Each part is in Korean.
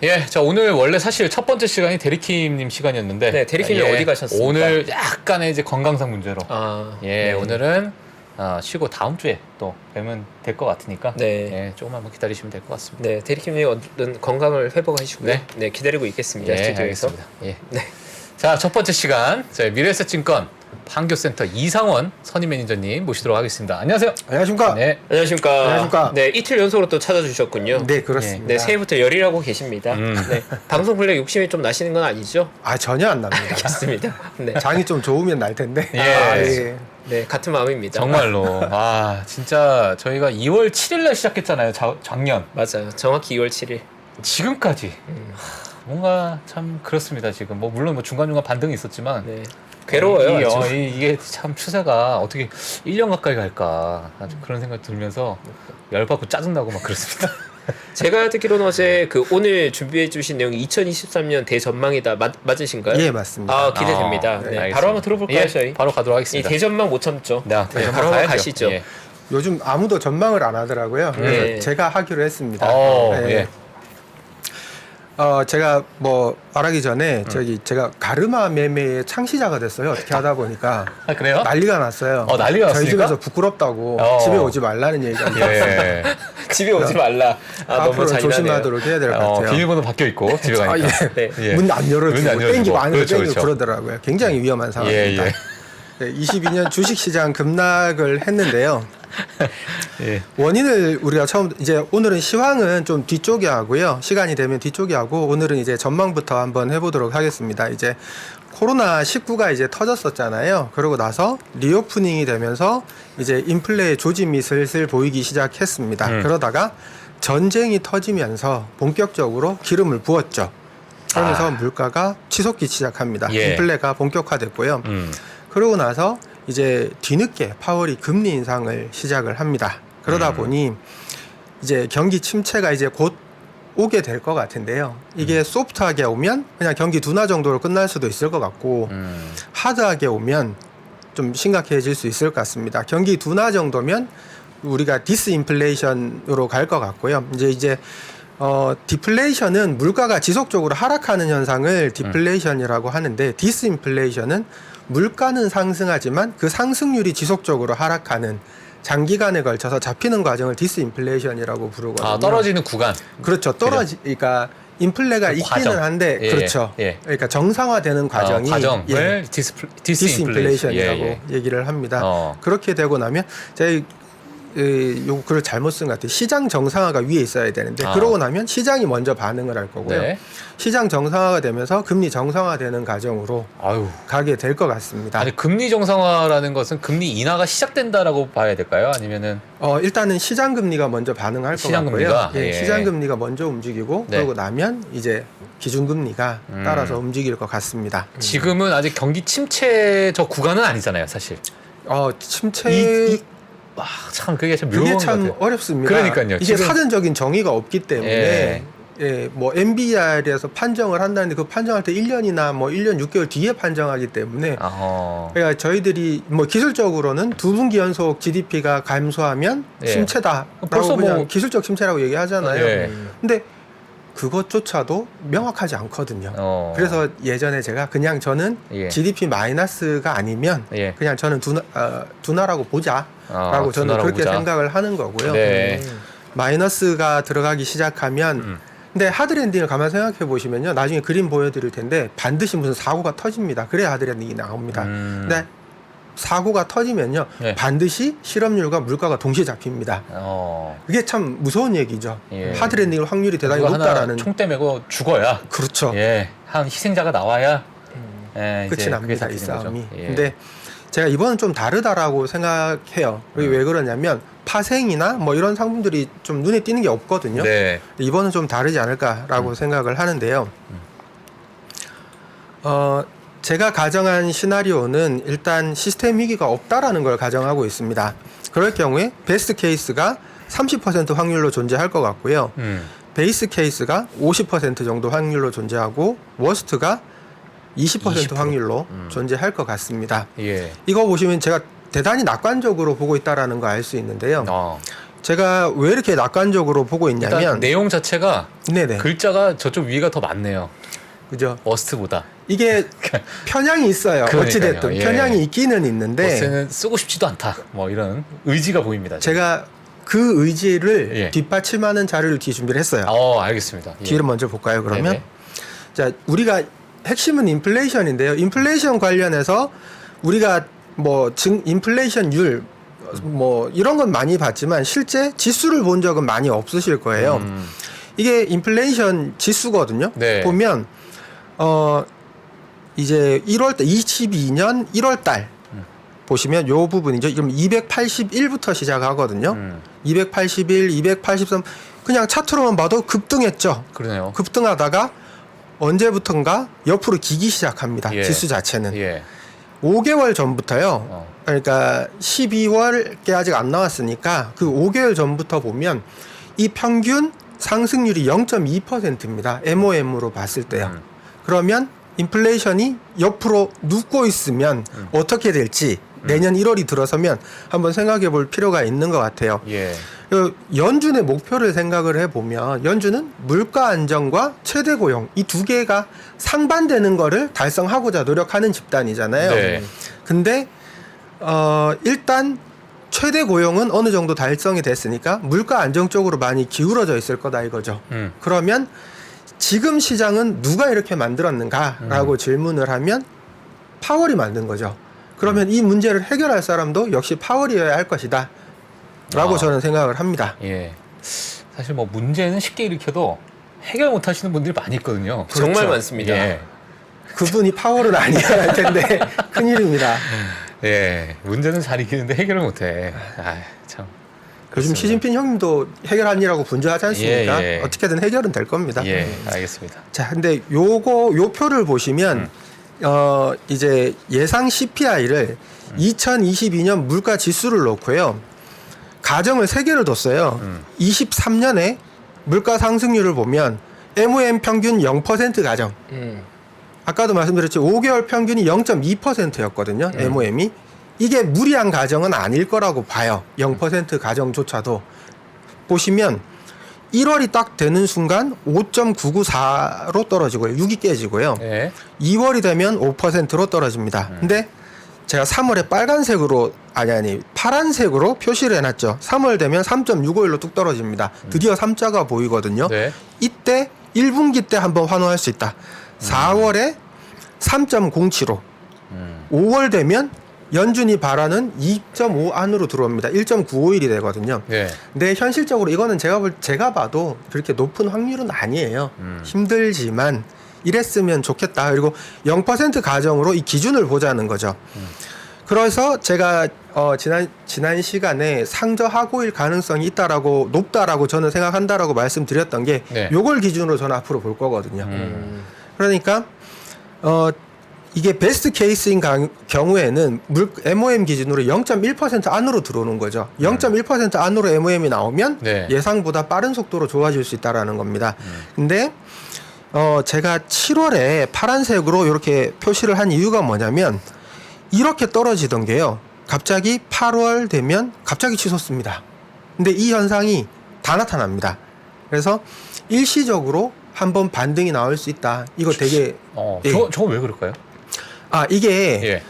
예, 자 오늘 원래 사실 첫 번째 시간이 대리킴님 시간이었는데, 네, 대리킴이 어디 가셨습니까? 오늘 약간의 이제 건강상 문제로, 네. 오늘은 쉬고 다음 주에 또 뵈면 될 것 같으니까, 네. 조금만 기다리시면 될 것 같습니다. 네, 대리킴이 얼른 건강을 회복하시고요. 네. 네, 기다리고 있겠습니다. 스튜디오에서. 알겠습니다. 예. 네. 자, 첫 번째 시간 저희 미래에셋증권 판교센터 이상원 선임 매니저님 모시도록 하겠습니다. 안녕하세요. 안녕하십니까? 네. 안녕하십니까. 안녕하십니까. 네, 이틀 연속으로 또 찾아주셨군요. 네, 그렇습니다. 네, 새해부터 열일하고 계십니다. 음. 네, 방송 분량 욕심이 좀 나시는 건 아니죠? 전혀 안 납니다. 알겠습니다. 네. 장이 좀 좋으면 날 텐데. 예. 네, 같은 마음입니다. 정말로 진짜 저희가 2월 7일 날 시작했잖아요. 작년. 맞아요. 정확히 2월 7일. 지금까지 뭔가 참 그렇습니다. 지금 물론 중간중간 반등이 있었지만 네. 괴로워요. 아주. 이게 참 추세가 어떻게 1년 가까이 갈까 아주 그런 생각이 들면서 열받고 짜증나고 막 그렇습니다. 제가 듣기로는 어제 오늘 준비해 주신 내용이 2023년 대전망이다. 맞으신가요? 예, 맞습니다. 기대됩니다. 네, 네, 알겠습니다. 바로 한번 들어볼까요, 예, 저희? 바로 가도록 이 하겠습니다. 대전망 못 참죠. 네, 바로 한번 가야죠. 가시죠. 예. 요즘 아무도 전망을 안 하더라고요. 그래서 네. 제가 하기로 했습니다. 예. 제가 말하기 전에 제가 가르마 매매의 창시자가 됐어요. 어떻게 하다 보니까 그래요? 난리가 났어요. 난리가 났습니까? 저희 집에서 부끄럽다고 집에 오지 말라는 얘기가 예. 집에 오지 말라. 너무 앞으로 잔인하네요. 조심하도록 해야 될 것 같아요. 비밀번호 바뀌어 있고 집에 가니까. 네. 예. 문 안 열어주고 문안 열어주고. 땡기고 안으로 그렇죠, 땡기고 그렇죠. 그러더라고요. 굉장히 위험한 상황입니다. 예. 네, 22년 주식시장 급락을 했는데요. 예. 원인을 우리가 이제 오늘은 시황은 좀 뒤쪽에 하고요. 시간이 되면 뒤쪽에 하고 오늘은 이제 전망부터 한번 해보도록 하겠습니다. 이제 코로나19가 이제 터졌었잖아요. 그러고 나서 리오프닝이 되면서 이제 인플레의 조짐이 슬슬 보이기 시작했습니다. 그러다가 전쟁이 터지면서 본격적으로 기름을 부었죠. 그러면서 물가가 치솟기 시작합니다. 예. 인플레가 본격화됐고요. 그러고 나서 이제 뒤늦게 파월이 금리 인상을 시작을 합니다. 그러다 보니 이제 경기 침체가 이제 곧 오게 될 것 같은데요. 이게 소프트하게 오면 그냥 경기 둔화 정도로 끝날 수도 있을 것 같고 하드하게 오면 좀 심각해질 수 있을 것 같습니다. 경기 둔화 정도면 우리가 디스인플레이션으로 갈 것 같고요. 이제 디플레이션은 물가가 지속적으로 하락하는 현상을 디플레이션이라고 하는데 디스인플레이션은 물가는 상승하지만 그 상승률이 지속적으로 하락하는 장기간에 걸쳐서 잡히는 과정을 디스인플레이션이라고 부르거든요. 떨어지는 구간. 그렇죠. 그러니까 인플레가 있기는 과정. 한데 예, 그렇죠. 예. 그러니까 정상화되는 과정이 과정을 디스인플레이션이라고 얘기를 합니다. 그렇게 되고 나면 제가 글을 잘못 쓴 것 같아요. 시장 정상화가 위에 있어야 되는데 그러고 나면 시장이 먼저 반응을 할 거고요. 네. 시장 정상화가 되면서 금리 정상화되는 과정으로 가게 될 것 같습니다. 아니 금리 정상화라는 것은 금리 인하가 시작된다라고 봐야 될까요? 아니면은 일단은 시장 금리가 먼저 반응할 것 시장 같고요. 금리가? 예, 예. 시장 금리가 먼저 움직이고 네. 그러고 나면 이제 기준 금리가 따라서 움직일 것 같습니다. 지금은 아직 경기 침체 저 구간은 아니잖아요, 사실. 침체 참 그게 참 묘한 그게 것 참 같아요. 어렵습니다. 그러니까요. 이게 지금 사전적인 정의가 없기 때문에 예. MBR에서 판정을 한다는데 그 판정할 때 1년이나 1년 6개월 뒤에 판정하기 때문에 그러니까 저희들이 기술적으로는 두 분기 연속 GDP가 감소하면 예. 침체다라고 벌써 그냥 기술적 침체라고 얘기하잖아요. 예. 근데 그것조차도 명확하지 않거든요. 그래서 예전에 제가 저는 예. GDP 마이너스가 아니면 예. 그냥 저는 둔화라고 보자라고 저는 둔화라고 그렇게 보자. 생각을 하는 거고요. 네. 마이너스가 들어가기 시작하면 근데 하드랜딩을 가만 생각해 보시면요. 나중에 그림 보여드릴 텐데 반드시 무슨 사고가 터집니다. 그래야 하드랜딩이 나옵니다. 근데 사고가 터지면요. 네. 반드시 실업률과 물가가 동시에 잡힙니다. 그게 참 무서운 얘기죠. 예. 하드랜딩 확률이 대단히 누가 하나 높다라는. 총대 메고 죽어야 그렇죠. 예. 한 희생자가 나와야 끝이 이제 납니다. 그게 이 잡히는 싸움이. 거죠. 예. 근데 제가 이번은 좀 다르다라고 생각해요. 그게 왜 그러냐면 파생이나 이런 상품들이 좀 눈에 띄는 게 없거든요. 네. 이번은 좀 다르지 않을까라고 생각을 하는데요. 제가 가정한 시나리오는 일단 시스템 위기가 없다라는 걸 가정하고 있습니다. 그럴 경우에 베스트 케이스가 30% 확률로 존재할 것 같고요. 베이스 케이스가 50% 정도 확률로 존재하고 워스트가 20% 확률로 존재할 것 같습니다. 예. 이거 보시면 제가 대단히 낙관적으로 보고 있다라는 거 알 수 있는데요. 제가 왜 이렇게 낙관적으로 보고 일단 있냐면 내용 자체가 네네 글자가 저쪽 위가 더 많네요. 그죠. 워스트보다. 이게 편향이 있어요. 그러니까요. 어찌됐든 예. 편향이 있기는 있는데 워스트는 쓰고 싶지도 않다. 뭐 이런 의지가 보입니다. 제가 그 의지를 예. 뒷받침하는 자료를 뒤에 준비를 했어요. 알겠습니다. 예. 뒤를 먼저 볼까요? 그러면 네네. 자 우리가 핵심은 인플레이션인데요. 인플레이션 관련해서 우리가 뭐 인플레이션율 뭐 이런 건 많이 봤지만 실제 지수를 본 적은 많이 없으실 거예요. 이게 인플레이션 지수거든요. 네. 보면 이제 1월달 22년 1월달 보시면 요 부분이죠. 그럼 281부터 시작하거든요. 281, 283 그냥 차트로만 봐도 급등했죠. 그러네요. 급등하다가 언제부턴가 옆으로 기기 시작합니다. 예. 지수 자체는. 예. 5개월 전부터요. 그러니까 12월께 아직 안 나왔으니까 그 5개월 전부터 보면 이 평균 상승률이 0.2%입니다. MOM으로 봤을 때요. 그러면 인플레이션이 옆으로 눕고 있으면 어떻게 될지 내년 1월이 들어서면 한번 생각해 볼 필요가 있는 것 같아요. 예. 연준의 목표를 생각을 해보면 연준은 물가 안정과 최대 고용 이 두 개가 상반되는 거를 달성하고자 노력하는 집단이잖아요. 네. 근데 일단 최대 고용은 어느 정도 달성이 됐으니까 물가 안정 쪽으로 많이 기울어져 있을 거다 이거죠. 그러면 지금 시장은 누가 이렇게 만들었는가라고 질문을 하면 파월이 만든 거죠. 그러면 이 문제를 해결할 사람도 역시 파월이어야 할 것이다. 라고 저는 생각을 합니다. 예. 사실 뭐 문제는 쉽게 일으켜도 해결 못 하시는 분들이 많이 있거든요. 정말 그렇죠. 많습니다. 예. 그분이 파월은 아니어야 할 텐데 큰일입니다. 예. 문제는 잘 이기는데 해결을 못 해. 참. 요즘 시진핑 형님도 해결하니라고 분주하지 않습니까? 예, 예. 어떻게든 해결은 될 겁니다. 예. 알겠습니다. 자, 근데 요 표를 보시면 이제 예상 CPI를 2022년 물가 지수를 놓고요. 가정을 3개를 뒀어요. 23년에 물가 상승률을 보면 MOM 평균 0% 가정. 아까도 말씀드렸죠. 5개월 평균이 0.2%였거든요. MOM이. 이게 무리한 가정은 아닐 거라고 봐요. 0% 가정조차도. 보시면 1월이 딱 되는 순간 5.994로 떨어지고요. 6이 깨지고요. 예. 2월이 되면 5%로 떨어집니다. 근데 제가 3월에 빨간색으로 파란색으로 표시를 해놨죠. 3월 되면 3.65일로 뚝 떨어집니다. 드디어 3자가 보이거든요. 네. 이때 1분기 때 한번 환호할 수 있다. 4월에 3.07로 5월 되면 연준이 바라는 2.5 안으로 들어옵니다. 1.951이 되거든요. 네. 근데 현실적으로 이거는 제가 봐도 그렇게 높은 확률은 아니에요. 힘들지만 이랬으면 좋겠다. 그리고 0% 가정으로 이 기준을 보자는 거죠. 그래서 제가 지난 시간에 상저하고일 가능성이 있다라고 높다라고 저는 생각한다라고 말씀드렸던 게 네. 요걸 기준으로 저는 앞으로 볼 거거든요. 그러니까 이게 베스트 케이스인 경우에는 MOM 기준으로 0.1% 안으로 들어오는 거죠. 0.1% 안으로 MOM이 나오면 네. 예상보다 빠른 속도로 좋아질 수 있다라는 겁니다. 근데 제가 7월에 파란색으로 이렇게 표시를 한 이유가 뭐냐면 이렇게 떨어지던 게요. 갑자기 8월 되면 갑자기 치솟습니다. 근데 이 현상이 다 나타납니다. 그래서 일시적으로 한번 반등이 나올 수 있다. 이거 되게 예. 저거 왜 그럴까요? 이게 예.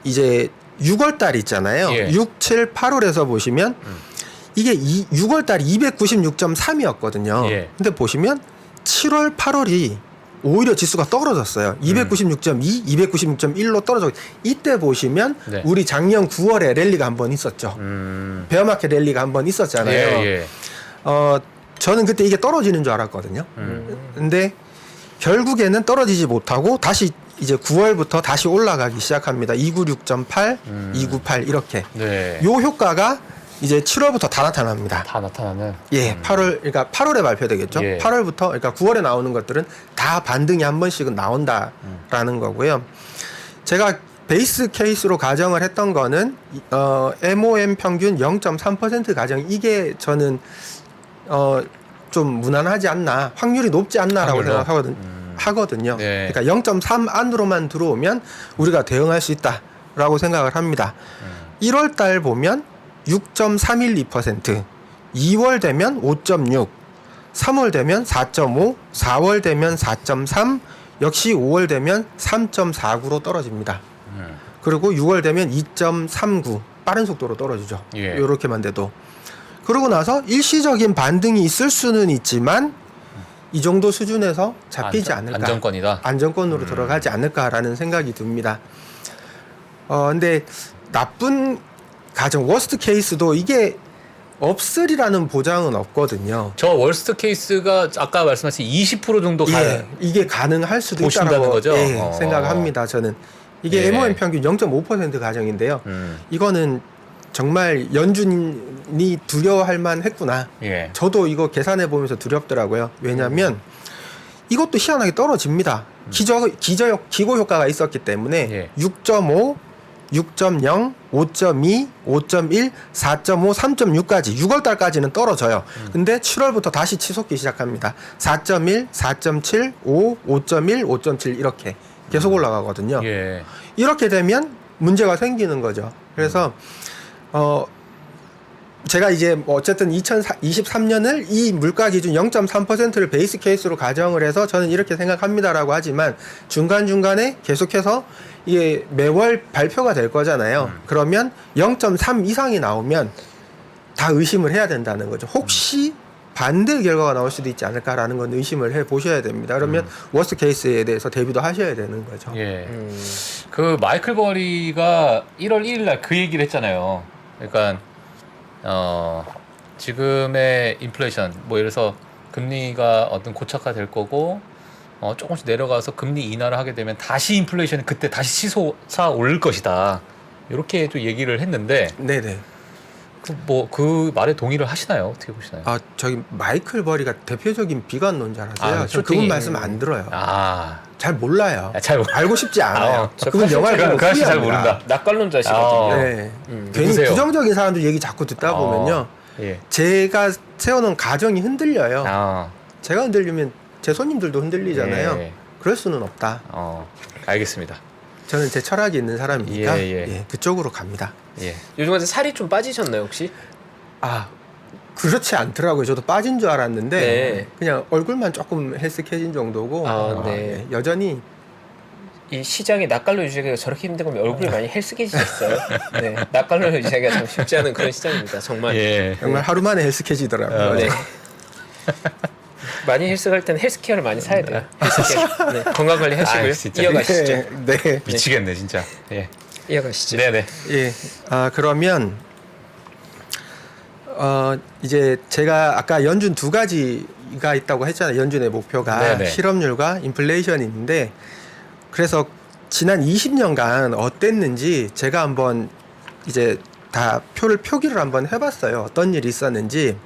이제 6월 달 있잖아요. 예. 6, 7, 8월에서 보시면 이게 6월 달이 296.3이었거든요. 예. 근데 보시면 7월, 8월이 오히려 지수가 떨어졌어요. 296.2, 296.1로 떨어져. 이때 보시면 네. 우리 작년 9월에 랠리가 한 번 있었죠. 베어마켓 랠리가 한 번 있었잖아요. 예. 저는 그때 이게 떨어지는 줄 알았거든요. 근데 결국에는 떨어지지 못하고 다시 이제 9월부터 다시 올라가기 시작합니다. 296.8, 298 이렇게. 네. 요 효과가 이제 7월부터 다 나타납니다. 다 나타나는. 예, 8월, 그러니까 8월에 발표되겠죠. 예. 8월부터, 그러니까 9월에 나오는 것들은 다 반등이 한 번씩은 나온다라는 거고요. 제가 베이스 케이스로 가정을 했던 거는 MOM 평균 0.3% 가정 이게 저는 좀 무난하지 않나, 확률이 높지 않나라고 생각하거든요. 네. 그러니까 0.3 안으로만 들어오면 우리가 대응할 수 있다라고 생각을 합니다. 1월 달 보면 6.312%, 2월 되면 5.6, 3월 되면 4.5, 4월 되면 4.3, 역시 5월 되면 3.49로 떨어집니다. 그리고 6월 되면 2.39, 빠른 속도로 떨어지죠. 예. 이렇게만 돼도. 그러고 나서 일시적인 반등이 있을 수는 있지만 이 정도 수준에서 잡히지 않을까. 안정권이다. 안정권으로 들어가지 않을까라는 생각이 듭니다. 근데 나쁜 가정, 워스트 케이스도 이게 없으리라는 보장은 없거든요. 저 월스트 케이스가 아까 말씀하신 20% 정도 예, 이게 가능할 수도 보신다는 있다고 거죠? 예, 생각합니다. 저는 이게 예. MOM 평균 0.5% 가정인데요. 이거는 정말 연준이 두려워할 만했구나. 예. 저도 이거 계산해 보면서 두렵더라고요. 왜냐하면 이것도 희한하게 떨어집니다. 기고 효과가 있었기 때문에 예. 6.5, 6.0, 5.2, 5.1, 4.5, 3.6까지 6월 달까지는 떨어져요. 근데 7월부터 다시 치솟기 시작합니다. 4.1, 4.7, 5, 5.1, 5.7 이렇게 계속 올라가거든요. 예. 이렇게 되면 문제가 생기는 거죠. 그래서 제가 이제 뭐 어쨌든 2023년을 이 물가 기준 0.3%를 베이스 케이스로 가정을 해서 저는 이렇게 생각합니다라고 하지만 중간중간에 계속해서 이게 매월 발표가 될 거잖아요. 그러면 0.3 이상이 나오면 다 의심을 해야 된다는 거죠. 혹시 반대 결과가 나올 수도 있지 않을까라는 건 의심을 해 보셔야 됩니다. 그러면 워스트 케이스에 대해서 대비도 하셔야 되는 거죠. 예. 그 마이클 버리가 1월 1일 날 그 얘기를 했잖아요. 그러니까 지금의 인플레이션 뭐 예를 들어서 금리가 어떤 고착화 될 거고 조금씩 내려가서 금리 인하를 하게 되면 다시 인플레이션이 그때 다시 치솟아 오를 것이다. 이렇게 또 얘기를 했는데 네네. 그 말에 동의를 하시나요? 어떻게 보시나요? 저기 마이클 버리가 대표적인 비관론자라서요. 아, 저 그분 말씀 안 들어요. 잘 몰라요. 잘 알고 싶지 않아요. 저 그분 영화를 보고 그 아저씨 잘 후회합니다. 모른다. 낙관론자시거든요. 네. 괜히 누구세요? 부정적인 사람들 얘기 자꾸 듣다 보면요. 예. 제가 세워놓은 가정이 흔들려요. 제가 흔들리면 제 손님들도 흔들리잖아요. 예. 그럴 수는 없다. 알겠습니다. 저는 제 철학이 있는 사람이니까 예. 그쪽으로 갑니다. 예. 요즘 같은 살이 좀 빠지셨나요 혹시? 그렇지 않더라고요. 저도 빠진 줄 알았는데 네. 그냥 얼굴만 조금 헬스케진 정도고 네. 여전히 이 시장에 낯갈로 유지하기가 저렇게 힘든 거면 얼굴이 많이 헬스케지셨어요. 네, 낯갈로 유지하기가 참 쉽지 않은 그런 시장입니다. 정말. 예. 정말 하루 만에 헬스케지더라고요. 네. 많이 헬스할 때는 헬스케어를 많이 사야 돼요. 헬스케어. 네, 건강 관리 하시고요. 진짜. 이어가시죠. 네. 미치겠네 진짜. 예. 이어가시죠. 네네. 예. 그러면 이제 제가 아까 연준 두 가지가 있다고 했잖아요. 연준의 목표가 네네. 실업률과 인플레이션이 있는데 그래서 지난 20년간 어땠는지 제가 한번 이제 다 표기를 한번 해봤어요. 어떤 일이 있었는지.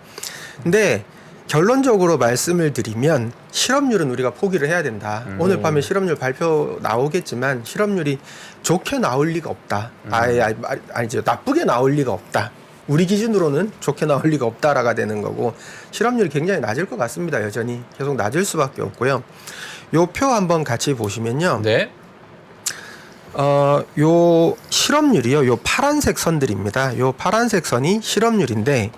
근데 결론적으로 말씀을 드리면 실업률은 우리가 포기를 해야 된다. 오늘 밤에 실업률 발표 나오겠지만 실업률이 좋게 나올 리가 없다. 아니죠. 나쁘게 나올 리가 없다. 우리 기준으로는 좋게 나올 리가 없다라가 되는 거고 실업률이 굉장히 낮을 것 같습니다. 여전히 계속 낮을 수밖에 없고요. 요 표 한번 같이 보시면요. 네. 요 실업률이요. 요 파란색 선들입니다. 요 파란색 선이 실업률인데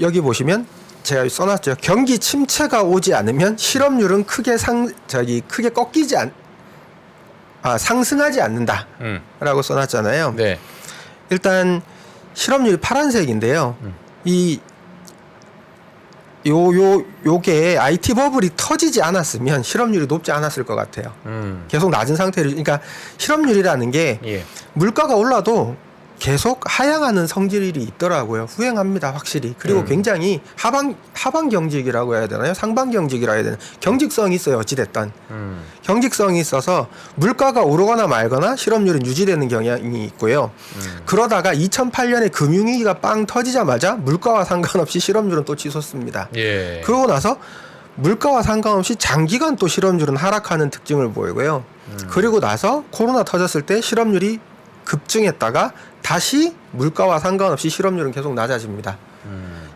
여기 보시면 제가 써놨죠. 경기 침체가 오지 않으면 실업률은 크게 꺾이지 상승하지 않는다라고 써놨잖아요. 네. 일단 실업률이 파란색인데요. 요게 IT 버블이 터지지 않았으면 실업률이 높지 않았을 것 같아요. 계속 낮은 상태로. 그러니까 실업률이라는 게 예. 물가가 올라도 계속 하향하는 성질이 있더라고요. 후행합니다, 확실히. 그리고 굉장히 하방 경직이라고 해야 되나요? 상방 경직이라고 해야 되나? 경직성이 있어요, 어찌됐든. 경직성이 있어서 물가가 오르거나 말거나 실업률은 유지되는 경향이 있고요. 그러다가 2008년에 금융위기가 빵 터지자마자 물가와 상관없이 실업률은 또 치솟습니다. 예. 그러고 나서 물가와 상관없이 장기간 또 실업률은 하락하는 특징을 보이고요. 그리고 나서 코로나 터졌을 때 실업률이 급증했다가 다시 물가와 상관없이 실업률은 계속 낮아집니다.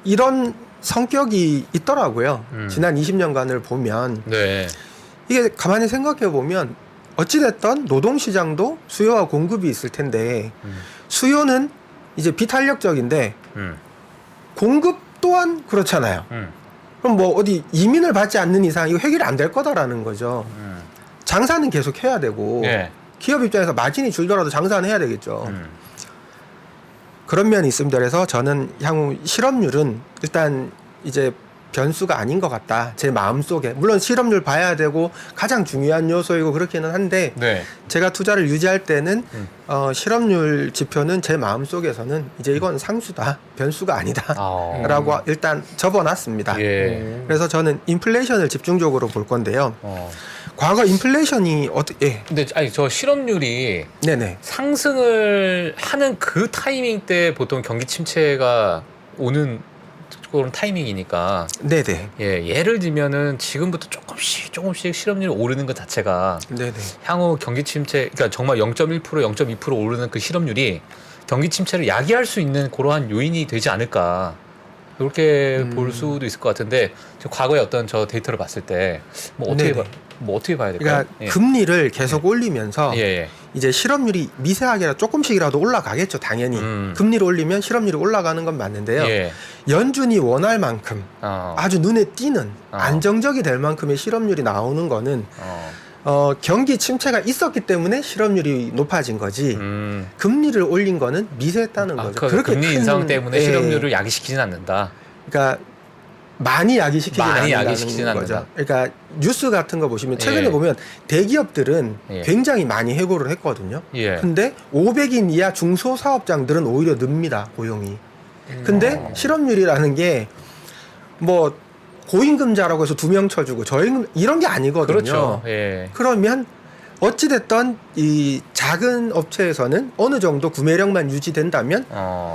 이런 성격이 있더라고요. 지난 20년간을 보면. 네. 이게 가만히 생각해 보면 어찌됐든 노동시장도 수요와 공급이 있을 텐데 수요는 이제 비탄력적인데 공급 또한 그렇잖아요. 그럼 뭐 어디 이민을 받지 않는 이상 이거 해결이 안 될 거다라는 거죠. 장사는 계속 해야 되고 예. 기업 입장에서 마진이 줄더라도 장사는 해야 되겠죠. 그런 면이 있습니다. 그래서 저는 향후 실업률은 일단 이제 변수가 아닌 것 같다. 제 마음속에. 물론 실업률 봐야 되고 가장 중요한 요소이고 그렇기는 한데 네. 제가 투자를 유지할 때는 실업률 지표는 제 마음속에서는 이제 이건 상수다. 변수가 아니다. 라고 일단 접어놨습니다. 예. 그래서 저는 인플레이션을 집중적으로 볼 건데요. 과거 인플레이션이 어떻게 근데 아니 저 실업률이 네네. 상승을 하는 그 타이밍 때 보통 경기 침체가 오는 그런 타이밍이니까 네네. 예, 예를 들면은 지금부터 조금씩 실업률이 오르는 것 자체가 네네. 향후 경기 침체 그러니까 정말 0.1% 0.2% 오르는 그 실업률이 경기 침체를 야기할 수 있는 그러한 요인이 되지 않을까 그렇게 볼 수도 있을 것 같은데 과거에 어떤 저 데이터를 봤을 때 뭐 어떻게 네네. 뭐 어떻게 봐야 될까요? 그러니까 금리를 계속 올리면서 예, 예. 이제 실업률이 미세하게라 조금씩이라도 올라가겠죠, 당연히. 금리를 올리면 실업률이 올라가는 건 맞는데요. 예. 연준이 원할 만큼 아주 눈에 띄는 안정적이 될 만큼의 실업률이 나오는 거는 경기 침체가 있었기 때문에 실업률이 높아진 거지. 금리를 올린 거는 미세했다는 거죠. 그렇게 금리 큰, 인상 때문에 예. 실업률을 야기시키진 않는다. 그러니까 많이 야기시키진 많이 않는다는 야기시키진 거죠. 않는다. 그러니까 뉴스 같은 거 보시면 최근에 예. 보면 대기업들은 예. 굉장히 많이 해고를 했거든요. 예. 근데 500인 이하 중소사업장들은 오히려 늡니다, 고용이. 근데 실업률이라는 게 뭐 고임금자라고 해서 2명 쳐주고 저임금 이런 게 아니거든요. 그렇죠. 예. 그러면 어찌됐던 이 작은 업체에서는 어느 정도 구매력만 유지된다면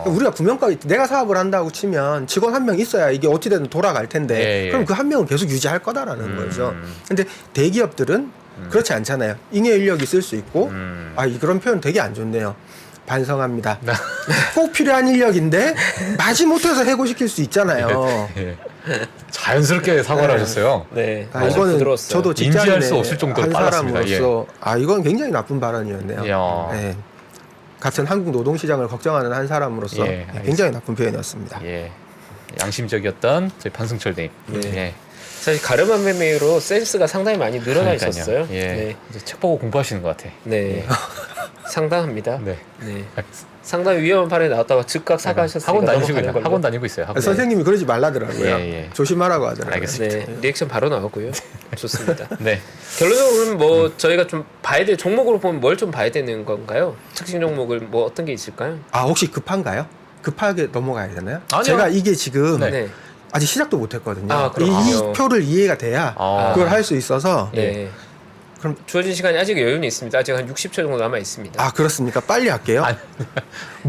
우리가 구명가게 내가 사업을 한다고 치면 직원 한 명 있어야 이게 어찌됐든 돌아갈 텐데 예, 예. 그럼 그 한 명은 계속 유지할 거다라는 거죠. 근데 대기업들은 그렇지 않잖아요. 잉여 인력이 쓸 수 있고 그런 표현 되게 안 좋네요. 반성합니다. 꼭 필요한 인력인데 마지못해서 해고시킬 수 있잖아요. 예. 자연스럽게 사과를 하셨어요. 네. 이거는 부드러웠어요. 저도 인지할 직장인의 수 없을 정도로 한 빨랐습니다. 사람으로서 이건 굉장히 나쁜 발언이었네요. 이야. 네. 같은 한국 노동시장을 걱정하는 한 사람으로서 예, 굉장히 나쁜 표현이었습니다. 예. 양심적이었던 저희 판승철 대님. 예. 사실 가름한 매매로 센스가 상당히 많이 늘어나 그러니까요. 있었어요. 예. 네. 이제 책 보고 공부하시는 것 같아. 네. 상당합니다. 네. 네. 상당히 위험한 발에 나왔다가 즉각 사과하셨으니까 학원 다니시고 넘어가는 있어요. 걸로. 학원 다니고 있어요. 학원. 선생님이 그러지 말라더라고요. 예. 조심하라고 하더라고요. 알겠습니다. 네. 리액션 바로 나왔고요. 좋습니다. 네. 결론적으로는 뭐 저희가 좀 봐야 될 종목으로 보면 뭘 좀 봐야 되는 건가요? 특징 종목을 뭐 어떤 게 있을까요? 혹시 급한가요? 급하게 넘어가야 되나요? 아니요. 제가 이게 지금 네. 아직 시작도 못했거든요. 그렇군요. 이 표를 이해가 돼야 그걸 할 수 있어서 네. 그럼 주어진 시간이 아직 여유는 있습니다. 아직 한 60초 정도 남아 있습니다. 그렇습니까? 빨리 할게요.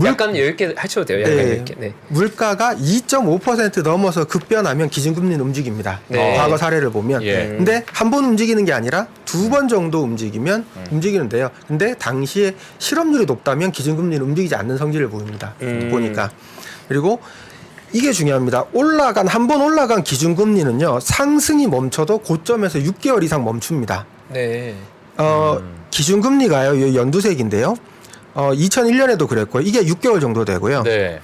약간 여유 있게 하셔도 돼요. 약간 여유 있게. 네. 물가가 2.5% 넘어서 급변하면 기준금리는 움직입니다. 네. 과거 사례를 보면. 예. 근데 한 번 움직이는 게 아니라 2번 정도 움직이면 움직이는데요. 근데 당시에 실업률이 높다면 기준금리는 움직이지 않는 성질을 보입니다. 보니까. 그리고 이게 중요합니다. 한 번 올라간 기준금리는요. 상승이 멈춰도 고점에서 6개월 이상 멈춥니다. 네. 기준금리가요. 이 연두색인데요. 2001년에도 그랬고요. 이게 6개월 정도 되고요. 네.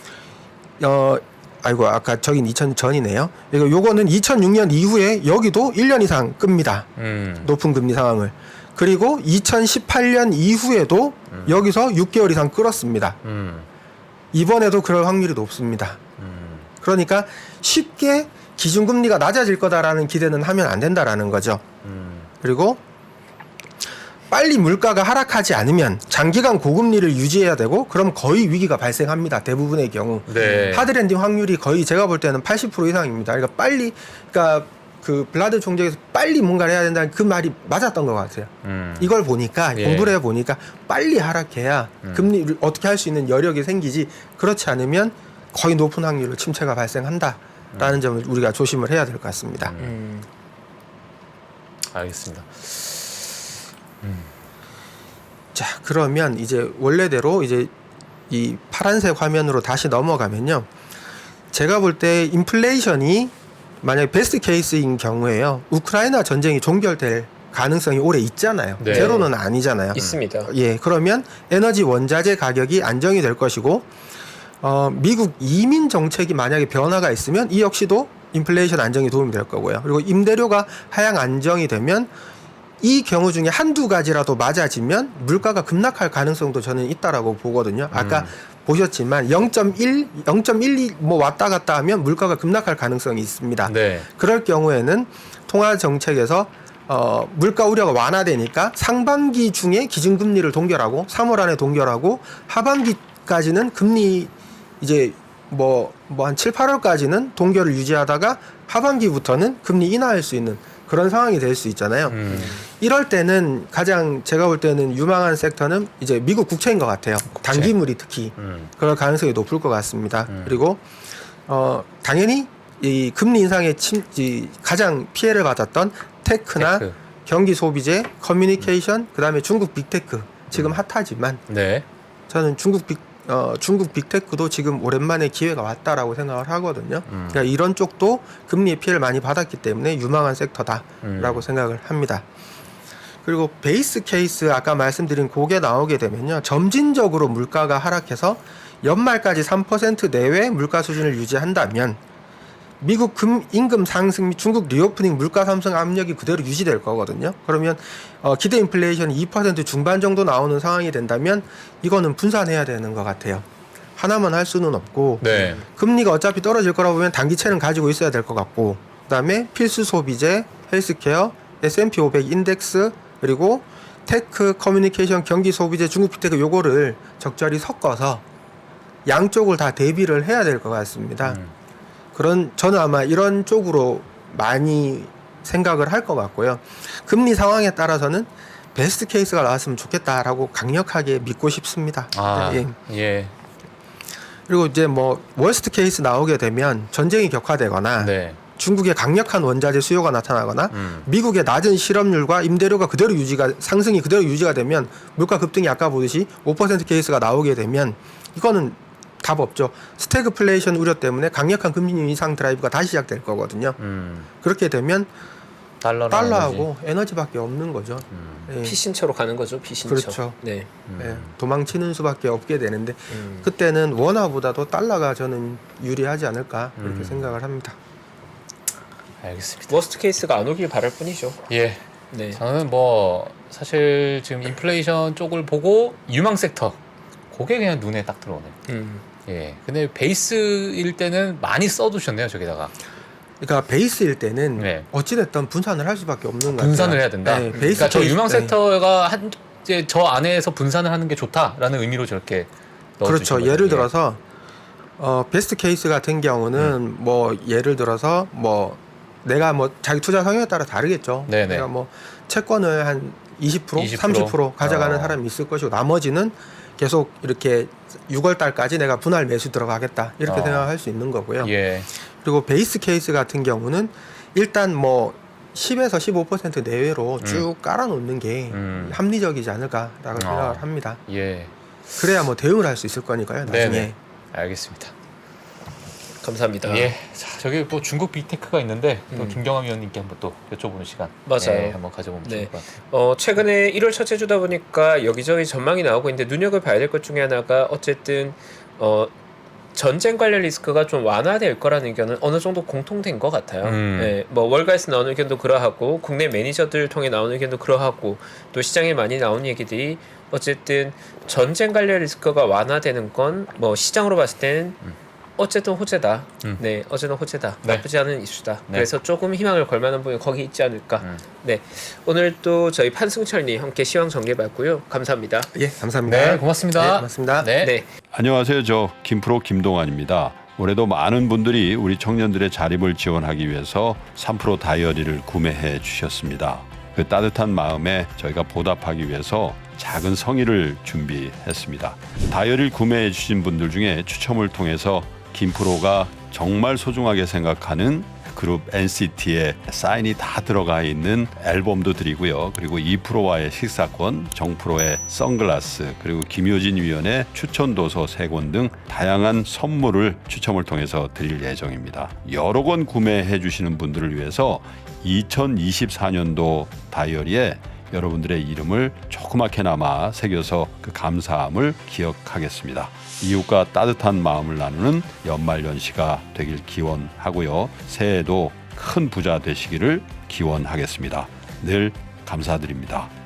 아까 저긴 2000 전이네요. 요거는 2006년 이후에 여기도 1년 이상 끕니다. 높은 금리 상황을. 그리고 2018년 이후에도 여기서 6개월 이상 끌었습니다. 이번에도 그럴 확률이 높습니다. 그러니까 쉽게 기준금리가 낮아질 거다라는 기대는 하면 안 된다라는 거죠. 그리고 빨리 물가가 하락하지 않으면 장기간 고금리를 유지해야 되고 그럼 거의 위기가 발생합니다. 대부분의 경우. 네. 하드랜딩 확률이 거의 제가 볼 때는 80% 이상입니다. 그러니까 그 블라드 총재에서 빨리 뭔가를 해야 된다는 그 말이 맞았던 것 같아요. 이걸 보니까 예. 공부를 해보니까 빨리 하락해야 금리를 어떻게 할 수 있는 여력이 생기지 그렇지 않으면 거의 높은 확률로 침체가 발생한다라는 점을 우리가 조심을 해야 될 것 같습니다. 알겠습니다. 자, 그러면 이제 원래대로 이제 이 파란색 화면으로 다시 넘어가면요. 제가 볼 때 인플레이션이 만약에 베스트 케이스인 경우에요. 우크라이나 전쟁이 종결될 가능성이 올해 있잖아요. 네. 제로는 아니잖아요. 있습니다. 예, 그러면 에너지 원자재 가격이 안정이 될 것이고 미국 이민 정책이 만약에 변화가 있으면 이 역시도 인플레이션 안정에 도움이 될 거고요. 그리고 임대료가 하향 안정이 되면 이 경우 중에 한두 가지라도 맞아지면 물가가 급락할 가능성도 저는 있다라고 보거든요. 아까 보셨지만 0.1, 0.12 뭐 왔다 갔다 하면 물가가 급락할 가능성이 있습니다. 네. 그럴 경우에는 통화 정책에서 물가 우려가 완화되니까 상반기 중에 기준금리를 동결하고 3월 안에 동결하고 하반기까지는 금리 이제 뭐 한 7, 8월까지는 동결을 유지하다가 하반기부터는 금리 인하할 수 있는 그런 상황이 될 수 있잖아요. 이럴 때는 가장 제가 볼 때는 유망한 섹터는 이제 미국 국채인 것 같아요. 단기물이 특히 그럴 가능성이 높을 것 같습니다. 그리고 당연히 이 금리 인상의 가장 피해를 받았던 테크나 경기 소비재, 커뮤니케이션, 그다음에 중국 빅테크 지금 핫하지만 네. 저는 중국 빅테크도 지금 오랜만에 기회가 왔다라고 생각을 하거든요. 그러니까 이런 쪽도 금리의 피해를 많이 받았기 때문에 유망한 섹터다라고 생각을 합니다. 그리고 베이스 케이스 아까 말씀드린 그게 나오게 되면요. 점진적으로 물가가 하락해서 연말까지 3% 내외 물가 수준을 유지한다면 미국 임금 상승 및 중국 리오프닝 물가 상승 압력이 그대로 유지될 거거든요. 그러면 기대 인플레이션이 2% 중반 정도 나오는 상황이 된다면 이거는 분산해야 되는 것 같아요. 하나만 할 수는 없고 네. 금리가 어차피 떨어질 거라고 보면 단기채는 가지고 있어야 될 것 같고 그다음에 필수 소비재, 헬스케어, S&P 500 인덱스 그리고 테크, 커뮤니케이션, 경기 소비재, 중국 빅테크 요거를 적절히 섞어서 양쪽을 다 대비를 해야 될 것 같습니다. 저는 아마 이런 쪽으로 많이 생각을 할 것 같고요. 금리 상황에 따라서는 베스트 케이스가 나왔으면 좋겠다라고 강력하게 믿고 싶습니다. 예. 그리고 이제 뭐 월스트 케이스 나오게 되면 전쟁이 격화되거나 네. 중국의 강력한 원자재 수요가 나타나거나 미국의 낮은 실업률과 임대료가 그대로 상승이 그대로 유지가 되면 물가 급등이 아까 보듯이 5% 케이스가 나오게 되면 이거는 답 없죠. 스태그플레이션 우려 때문에 강력한 금리 인상 드라이브가 다시 시작될 거거든요. 그렇게 되면 달러하고 에너지밖에 없는 거죠. 예. 피신처로 가는 거죠. 피신처. 그렇죠. 네. 예. 도망치는 수밖에 없게 되는데 그때는 원화보다도 달러가 저는 유리하지 않을까 그렇게 생각을 합니다. 알겠습니다. 워스트 케이스가 안 오길 바랄 뿐이죠. 예. 네. 저는 뭐 사실 지금 인플레이션 쪽을 보고 유망 섹터 그게 그냥 눈에 딱 들어오네요. 예. 근데 베이스일 때는 많이 써두셨네요, 저기다가. 그러니까 베이스일 때는 네. 어찌됐든 분산을 할 수밖에 없는 거예요. 분산을 해야 된다. 네, 베이스 그러니까 저 유망 네. 섹터가 이제 저 안에서 분산을 하는 게 좋다라는 의미로 저렇게 넣어주신 그렇죠. 거죠. 예를 들어서 베스트 케이스 같은 경우는 뭐 예를 들어서 뭐 내가 뭐 자기 투자 성향에 따라 다르겠죠. 네네. 내가 뭐 채권을 한 20%, 30% 가져가는 사람이 있을 것이고 나머지는 계속 이렇게 6월 달까지 내가 분할 매수 들어가겠다 이렇게 생각할 수 있는 거고요. 예. 그리고 베이스 케이스 같은 경우는 일단 뭐 10에서 15% 내외로 쭉 깔아놓는 게 합리적이지 않을까라고 생각을 합니다. 예. 그래야 뭐 대응을 할 수 있을 거니까요. 나중에. 네네. 알겠습니다. 감사합니다. 예. 자, 저기 또 중국 빅테크가 있는데 또 김경환 위원님께 한번 또 여쭤보는 시간. 맞아요. 예, 한번 가져보면 좋을 것 같아요. 최근에 1월 첫째 주다 보니까 여기저기 전망이 나오고 있는데 눈여겨봐야 될 것 중에 하나가 어쨌든 전쟁 관련 리스크가 좀 완화될 거라는 의견은 어느 정도 공통된 것 같아요. 네, 뭐 월가에서 나오는 의견도 그러하고 국내 매니저들 통해 나오는 의견도 그러하고 또 시장에 많이 나오는 얘기들이 어쨌든 전쟁 관련 리스크가 완화되는 건 뭐 시장으로 봤을 때는 어쨌든 호재다. 네, 어쨌든 호재다. 네. 나쁘지 않은 이슈다. 네. 그래서 조금 희망을 걸 만한 부분이 거기 있지 않을까. 네, 오늘 또 저희 판승철님 함께 시황 정리해봤고요. 감사합니다. 예, 감사합니다. 네, 고맙습니다. 네, 고맙습니다. 네. 네. 안녕하세요. 저 김프로 김동환입니다. 올해도 많은 분들이 우리 청년들의 자립을 지원하기 위해서 3프로 다이어리를 구매해 주셨습니다. 그 따뜻한 마음에 저희가 보답하기 위해서 작은 성의를 준비했습니다. 다이어리를 구매해 주신 분들 중에 추첨을 통해서 김프로가 정말 소중하게 생각하는 그룹 NCT의 사인이 다 들어가 있는 앨범도 드리고요. 그리고 2프로와의 식사권, 정프로의 선글라스, 그리고 김효진 위원의 추천 도서 3권 등 다양한 선물을 추첨을 통해서 드릴 예정입니다. 여러 권 구매해 주시는 분들을 위해서 2024년도 다이어리에 여러분들의 이름을 조그맣게나마 새겨서 그 감사함을 기억하겠습니다. 이웃과 따뜻한 마음을 나누는 연말연시가 되길 기원하고요. 새해에도 큰 부자 되시기를 기원하겠습니다. 늘 감사드립니다.